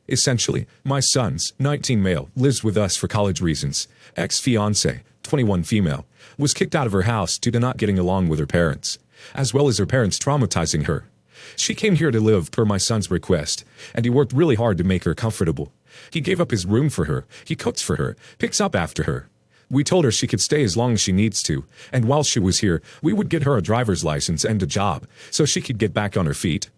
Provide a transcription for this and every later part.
Essentially, my son's, 19 male, lives with us for college reasons. Ex-fiancé, 21 female, was kicked out of her house due to not getting along with her parents, as well as her parents traumatizing her. She came here to live per my son's request, and he worked really hard to make her comfortable. He gave up his room for her, he cooks for her, picks up after her. We told her she could stay as long as she needs to, and while she was here, we would get her a driver's license and a job, so she could get back on her feet.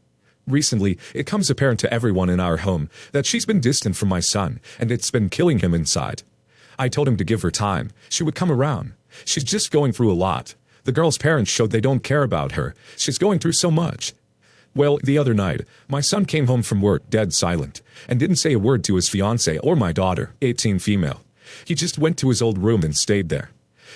Recently, it comes apparent to everyone in our home that she's been distant from my son, and it's been killing him inside. I told him to give her time. She would come around. She's just going through a lot. The girl's parents showed they don't care about her. She's going through so much. Well, the other night, my son came home from work dead silent, and didn't say a word to his fiancée or my daughter, 18 female. He just went to his old room and stayed there.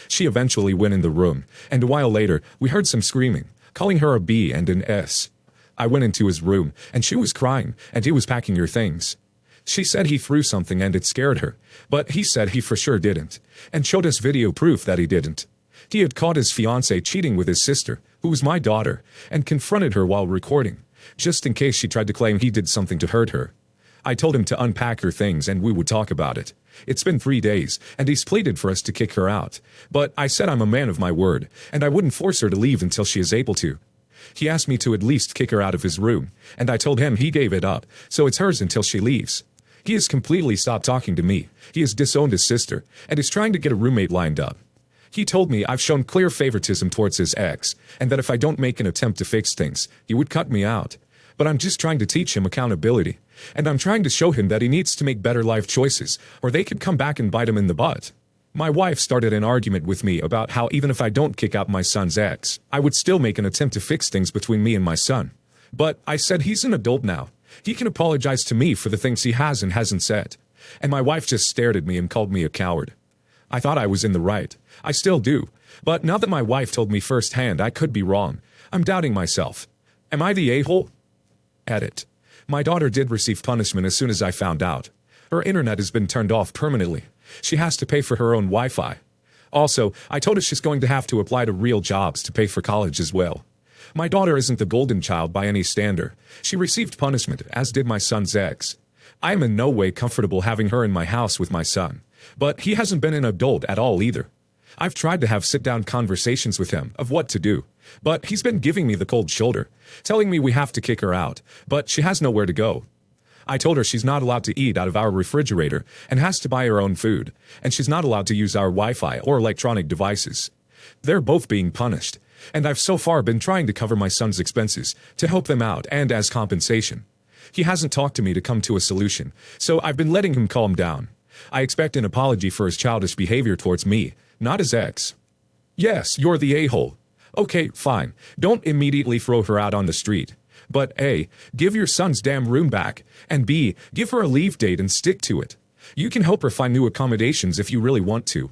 She eventually went in the room, and a while later, we heard some screaming, calling her a B and an S. I went into his room, and she was crying, and he was packing her things. She said he threw something and it scared her, but he said he for sure didn't, and showed us video proof that he didn't. He had caught his fiancée cheating with his sister, who was my daughter, and confronted her while recording, just in case she tried to claim he did something to hurt her. I told him to unpack her things and we would talk about it. It's been 3 days, and he's pleaded for us to kick her out, but I said I'm a man of my word, and I wouldn't force her to leave until she is able to. He asked me to at least kick her out of his room, and I told him he gave it up, so it's hers until she leaves. He has completely stopped talking to me. He has disowned his sister, and is trying to get a roommate lined up. He told me I've shown clear favoritism towards his ex, and that if I don't make an attempt to fix things, he would cut me out. But I'm just trying to teach him accountability, and I'm trying to show him that he needs to make better life choices, or they could come back and bite him in the butt. My wife started an argument with me about how even if I don't kick out my son's ex, I would still make an attempt to fix things between me and my son. But I said he's an adult now. He can apologize to me for the things he has and hasn't said. And my wife just stared at me and called me a coward. I thought I was in the right. I still do. But now that my wife told me firsthand I could be wrong, I'm doubting myself. Am I the a-hole? Edit. My daughter did receive punishment as soon as I found out. Her internet has been turned off permanently. She has to pay for her own Wi-Fi. Also, I told her she's going to have to apply to real jobs to pay for college as well. My daughter isn't the golden child by any standard. She received punishment, as did my son's ex. I am in no way comfortable having her in my house with my son. But he hasn't been an adult at all either. I've tried to have sit-down conversations with him of what to do, but he's been giving me the cold shoulder, telling me we have to kick her out, but she has nowhere to go. I told her she's not allowed to eat out of our refrigerator and has to buy her own food, and she's not allowed to use our Wi-Fi or electronic devices. They're both being punished, and I've so far been trying to cover my son's expenses to help them out and as compensation. He hasn't talked to me to come to a solution, so I've been letting him calm down. I expect an apology for his childish behavior towards me, not his ex. Yes, you're the a-hole. Okay, fine. Don't immediately throw her out on the street. But A, give your son's damn room back, and B, give her a leave date and stick to it. You can help her find new accommodations if you really want to.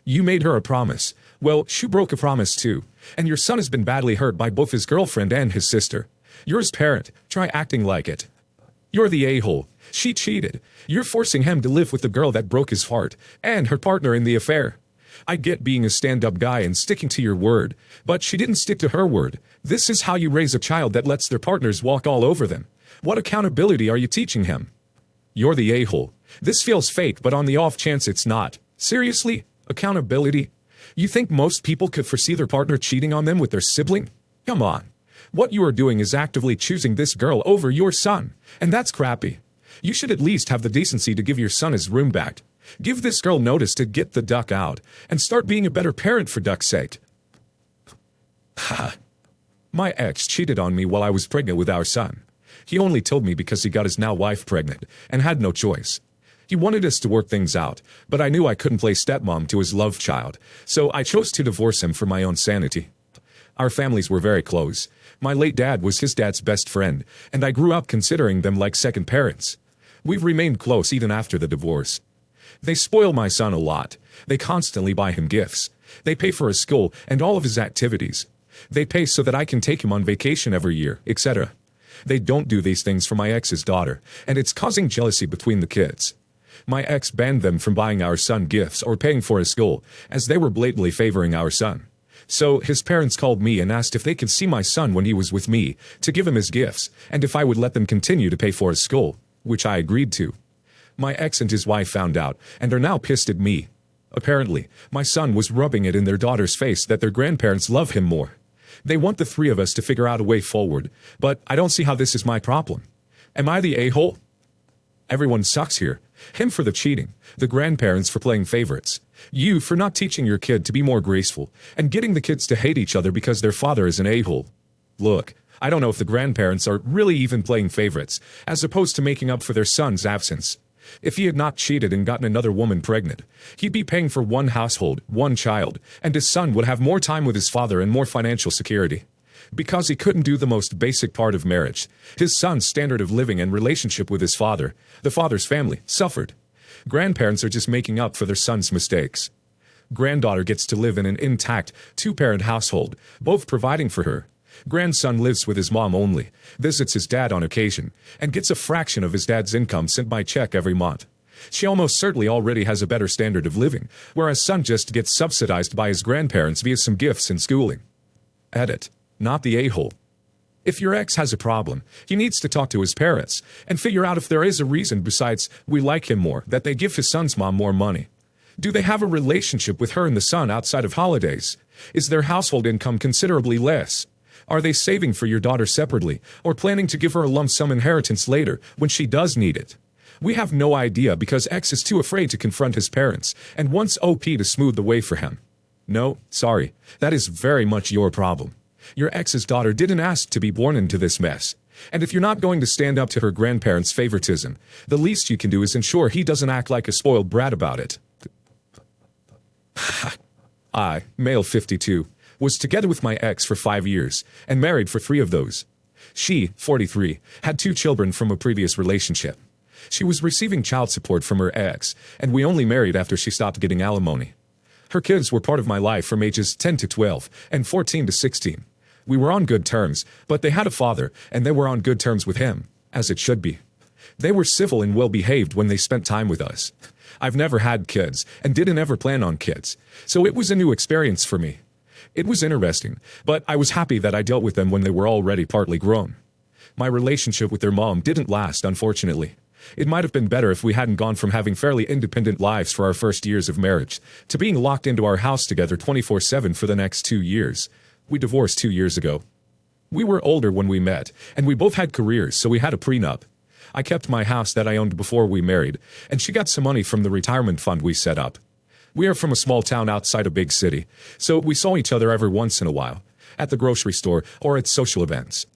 You made her a promise. Well, she broke a promise too, and your son has been badly hurt by both his girlfriend and his sister. You're his parent. Try acting like it. You're the a-hole. She cheated. You're forcing him to live with the girl that broke his heart, and her partner in the affair. I get being a stand-up guy and sticking to your word, but she didn't stick to her word. This is how you raise a child that lets their partners walk all over them. What accountability are you teaching him? You're the a-hole. This feels fake, but on the off chance it's not. Seriously? Accountability? You think most people could foresee their partner cheating on them with their sibling? Come on. What you are doing is actively choosing this girl over your son, and that's crappy. You should at least have the decency to give your son his room back. Give this girl notice to get the duck out, and start being a better parent for duck's sake. Ha. My ex cheated on me while I was pregnant with our son. He only told me because he got his now wife pregnant, and had no choice. He wanted us to work things out, but I knew I couldn't play stepmom to his love child, so I chose to divorce him for my own sanity. Our families were very close. My late dad was his dad's best friend, and I grew up considering them like second parents. We've remained close even after the divorce. They spoil my son a lot. They constantly buy him gifts. They pay for his school and all of his activities. They pay so that I can take him on vacation every year, etc. They don't do these things for my ex's daughter, and it's causing jealousy between the kids. My ex banned them from buying our son gifts or paying for his school, as they were blatantly favoring our son. So his parents called me and asked if they could see my son when he was with me, to give him his gifts, and if I would let them continue to pay for his school. which I agreed to. My ex and his wife found out, and are now pissed at me. Apparently, my son was rubbing it in their daughter's face that their grandparents love him more. They want the three of us to figure out a way forward, but I don't see how this is my problem. Am I the a-hole? Everyone sucks here. Him for the cheating, the grandparents for playing favorites, you for not teaching your kid to be more graceful, and getting the kids to hate each other because their father is an a-hole. Look, I don't know if the grandparents are really even playing favorites, as opposed to making up for their son's absence. If he had not cheated and gotten another woman pregnant, he'd be paying for one household, one child, and his son would have more time with his father and more financial security. Because he couldn't do the most basic part of marriage, his son's standard of living and relationship with his father, the father's family, suffered. Grandparents are just making up for their son's mistakes. Granddaughter gets to live in an intact, two-parent household, both providing for her. Grandson lives with his mom only, visits his dad on occasion, and gets a fraction of his dad's income sent by check every month. She almost certainly already has a better standard of living, whereas son just gets subsidized by his grandparents via some gifts and schooling. Edit. Not the a-hole. If your ex has a problem, he needs to talk to his parents and figure out if there is a reason besides we like him more that they give his son's mom more money. Do they have a relationship with her and the son outside of holidays? Is their household income considerably less? Are they saving for your daughter separately or planning to give her a lump sum inheritance later when she does need it? We have no idea because X is too afraid to confront his parents and wants OP to smooth the way for him. No, sorry, that is very much your problem. Your ex's daughter didn't ask to be born into this mess. And if you're not going to stand up to her grandparents' favoritism, the least you can do is ensure he doesn't act like a spoiled brat about it. I, male 52, was together with my ex for 5 years and married for 3 of those. She, 43, had 2 children from a previous relationship. She was receiving child support from her ex, and we only married after she stopped getting alimony. Her kids were part of my life from ages 10 to 12 and 14 to 16. We were on good terms, but they had a father, and they were on good terms with him, as it should be. They were civil and well-behaved when they spent time with us. I've never had kids, and didn't ever plan on kids, so it was a new experience for me. It was interesting, but I was happy that I dealt with them when they were already partly grown. My relationship with their mom didn't last, unfortunately. It might have been better if we hadn't gone from having fairly independent lives for our first years of marriage to being locked into our house together 24/7 for the next 2 years. We divorced 2 years ago. We were older when we met, and we both had careers, so we had a prenup. I kept my house that I owned before we married, and she got some money from the retirement fund we set up. We are from a small town outside a big city, so we saw each other every once in a while, at the grocery store or at social events.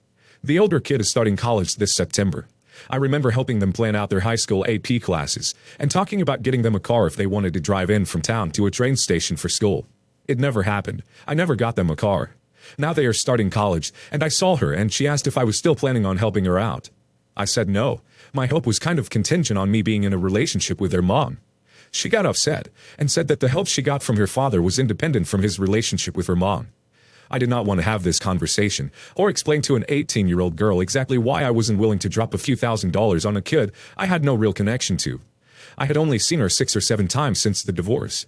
The older kid is starting college this September. I remember helping them plan out their high school AP classes and talking about getting them a car if they wanted to drive in from town to a train station for school. It never happened. I never got them a car. Now they are starting college, and I saw her and she asked if I was still planning on helping her out. I said no. My help was kind of contingent on me being in a relationship with their mom. She got upset and said that the help she got from her father was independent from his relationship with her mom. I did not want to have this conversation or explain to an 18-year-old girl exactly why I wasn't willing to drop a few $1,000s on a kid I had no real connection to. I had only seen her 6 or 7 times since the divorce.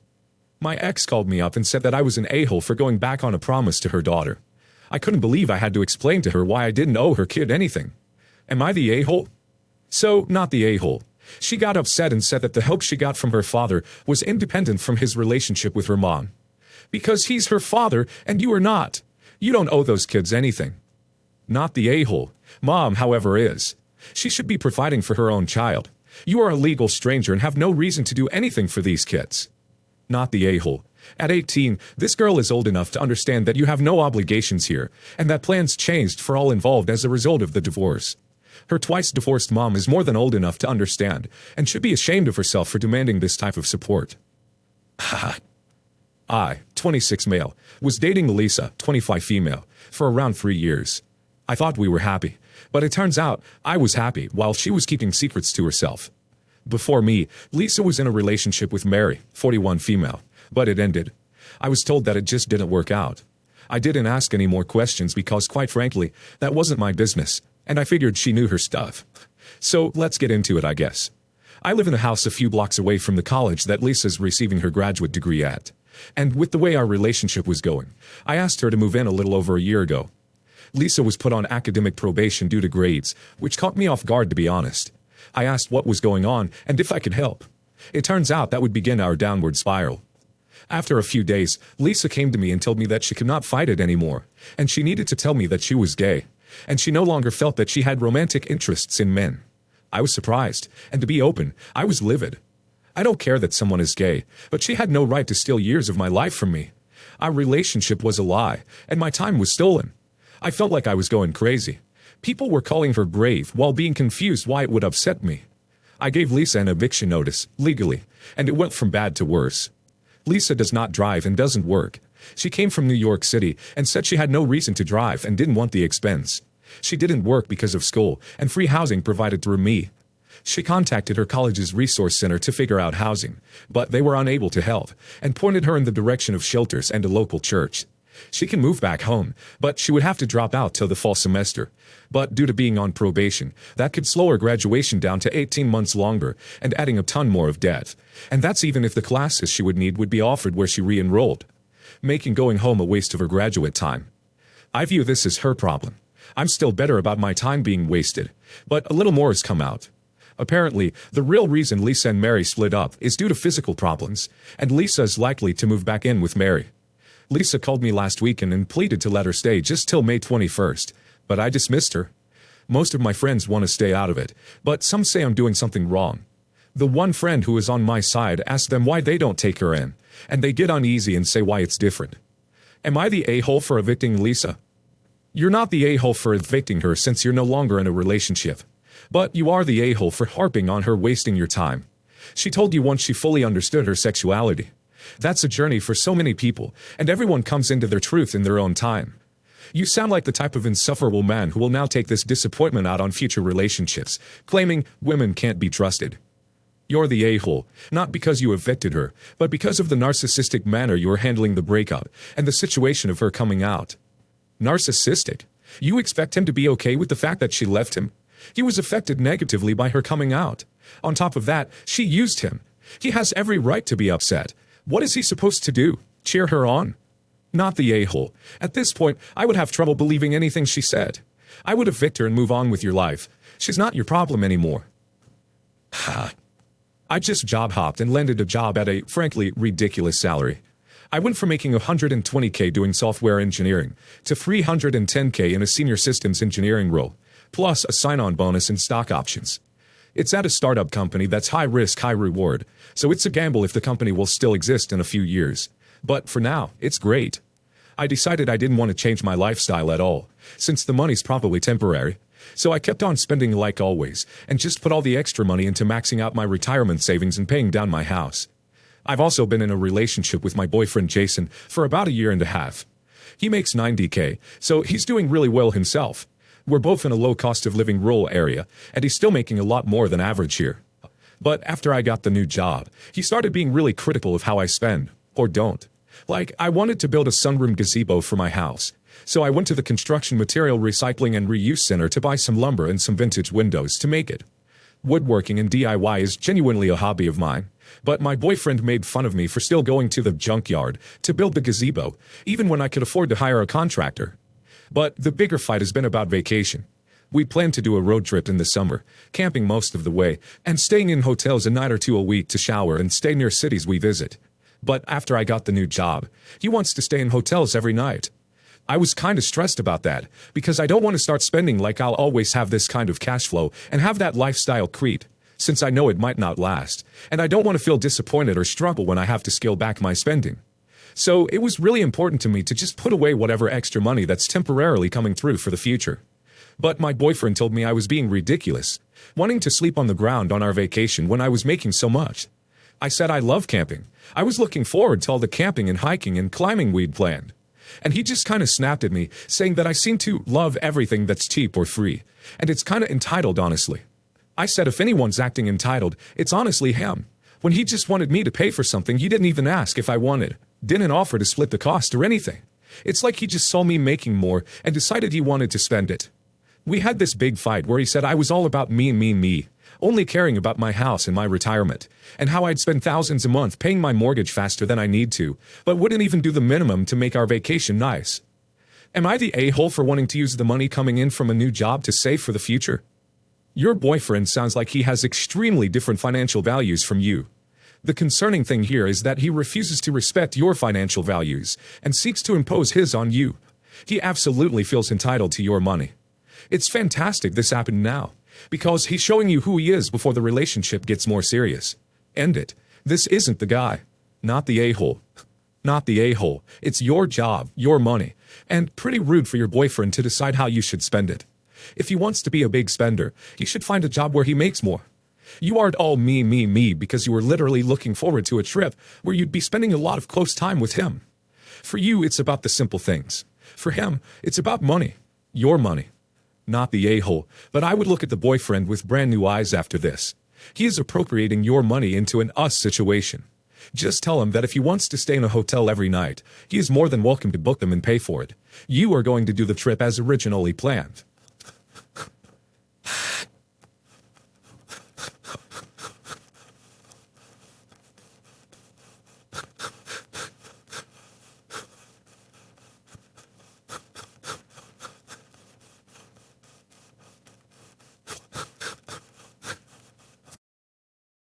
My ex called me up and said that I was an a-hole for going back on a promise to her daughter. I couldn't believe I had to explain to her why I didn't owe her kid anything. Am I the a-hole? So, not the a-hole. She got upset and said that the help she got from her father was independent from his relationship with her mom. Because he's her father and you are not. You don't owe those kids anything. Not the a-hole. Mom, however, is. She should be providing for her own child. You are a legal stranger and have no reason to do anything for these kids. Not the a-hole. At 18, this girl is old enough to understand that you have no obligations here, and that plans changed for all involved as a result of the divorce. Her twice-divorced mom is more than old enough to understand, and should be ashamed of herself for demanding this type of support. I, 26 male, was dating Lisa, 25 female, for around 3 years. I thought we were happy, but it turns out I was happy while she was keeping secrets to herself. Before me, Lisa was in a relationship with Mary, 41 female, but it ended. I was told that it just didn't work out. I didn't ask any more questions because, quite frankly, that wasn't my business, and I figured she knew her stuff. So let's get into it, I guess. I live in a house a few blocks away from the college that Lisa's receiving her graduate degree at. And with the way our relationship was going, I asked her to move in a little over a year ago. Lisa was put on academic probation due to grades, which caught me off guard, to be honest. I asked what was going on and if I could help. It turns out that would begin our downward spiral. After a few days, Lisa came to me and told me that she could not fight it anymore, and she needed to tell me that she was gay, and she no longer felt that she had romantic interests in men. I was surprised, and to be open, I was livid. I don't care that someone is gay, but she had no right to steal years of my life from me. Our relationship was a lie, and my time was stolen. I felt like I was going crazy. People were calling her brave while being confused why it would upset me. I gave Lisa an eviction notice, legally, and it went from bad to worse. Lisa does not drive and doesn't work. She came from New York City and said she had no reason to drive and didn't want the expense. She didn't work because of school and free housing provided through me. She contacted her college's resource center to figure out housing, but they were unable to help and pointed her in the direction of shelters and a local church. She can move back home, but she would have to drop out till the fall semester. But due to being on probation, that could slow her graduation down to 18 months longer and adding a ton more of debt. And that's even if the classes she would need would be offered where she re-enrolled, making going home a waste of her graduate time. I view this as her problem. I'm still better about my time being wasted, but a little more has come out. Apparently, the real reason Lisa and Mary split up is due to physical problems, and Lisa is likely to move back in with Mary. Lisa called me last weekend and pleaded to let her stay just till May 21st, but I dismissed her. Most of my friends want to stay out of it, but some say I'm doing something wrong. The one friend who is on my side asks them why they don't take her in, and they get uneasy and say why it's different. Am I the a-hole for evicting Lisa? You're not the a-hole for evicting her since you're no longer in a relationship, but you are the a-hole for harping on her wasting your time. She told you once she fully understood her sexuality. That's a journey for so many people, and everyone comes into their truth in their own time. You sound like the type of insufferable man who will now take this disappointment out on future relationships, claiming women can't be trusted. You're the a-hole, not because you evicted her, but because of the narcissistic manner you are handling the breakup and the situation of her coming out. Narcissistic? You expect him to be okay with the fact that she left him? He was affected negatively by her coming out. On top of that, she used him. He has every right to be upset. What is he supposed to do? Cheer her on? Not the a-hole. At this point, I would have trouble believing anything she said. I would evict her and move on with your life. She's not your problem anymore. I just job hopped and landed a job at a, frankly, ridiculous salary. I went from making $120K doing software engineering to $310K in a senior systems engineering role, plus a sign-on bonus and stock options. It's at a startup company that's high risk, high reward, so it's a gamble if the company will still exist in a few years. But for now, it's great. I decided I didn't want to change my lifestyle at all, since the money's probably temporary. So I kept on spending like always, and just put all the extra money into maxing out my retirement savings and paying down my house. I've also been in a relationship with my boyfriend Jason for about 1.5 years. He makes $90K, so he's doing really well himself. We're both in a low cost of living rural area, and he's still making a lot more than average here. But after I got the new job, he started being really critical of how I spend, or don't. Like, I wanted to build a sunroom gazebo for my house, so I went to the construction material recycling and reuse center to buy some lumber and some vintage windows to make it. Woodworking and DIY is genuinely a hobby of mine, but my boyfriend made fun of me for still going to the junkyard to build the gazebo, even when I could afford to hire a contractor. But the bigger fight has been about vacation. We plan to do a road trip in the summer, camping most of the way, and staying in hotels a night or two a week to shower and stay near cities we visit. But after I got the new job, he wants to stay in hotels every night. I was kind of stressed about that, because I don't want to start spending like I'll always have this kind of cash flow and have that lifestyle creep, since I know it might not last, and I don't want to feel disappointed or struggle when I have to scale back my spending. So it was really important to me to just put away whatever extra money that's temporarily coming through for the future. But my boyfriend told me I was being ridiculous, wanting to sleep on the ground on our vacation when I was making so much. I said I love camping. I was looking forward to all the camping and hiking and climbing we'd planned. And he just kind of snapped at me, saying that I seem to love everything that's cheap or free, and it's kind of entitled, honestly. I said if anyone's acting entitled, it's honestly him. When he just wanted me to pay for something, he didn't even ask if I wanted, didn't offer to split the cost or anything. It's like he just saw me making more and decided he wanted to spend it. We had this big fight where he said I was all about me, only caring about my house and my retirement, and how I'd spend thousands a month paying my mortgage faster than I need to, but wouldn't even do the minimum to make our vacation nice. Am I the a-hole for wanting to use the money coming in from a new job to save for the future? Your boyfriend sounds like he has extremely different financial values from you. The concerning thing here is that he refuses to respect your financial values and seeks to impose his on you. He absolutely feels entitled to your money. It's fantastic this happened now, because he's showing you who he is before the relationship gets more serious. End it. This isn't the guy. Not the a-hole. Not the a-hole. It's your job, your money, and pretty rude for your boyfriend to decide how you should spend it. If he wants to be a big spender, he should find a job where he makes more. You aren't all me because you were literally looking forward to a trip where you'd be spending a lot of close time with him. For you, it's about the simple things. For him, it's about money. Your money. Not the a-hole, but I would look at the boyfriend with brand new eyes after this. He is appropriating your money into an us situation. Just tell him that if he wants to stay in a hotel every night, he is more than welcome to book them and pay for it. You are going to do the trip as originally planned.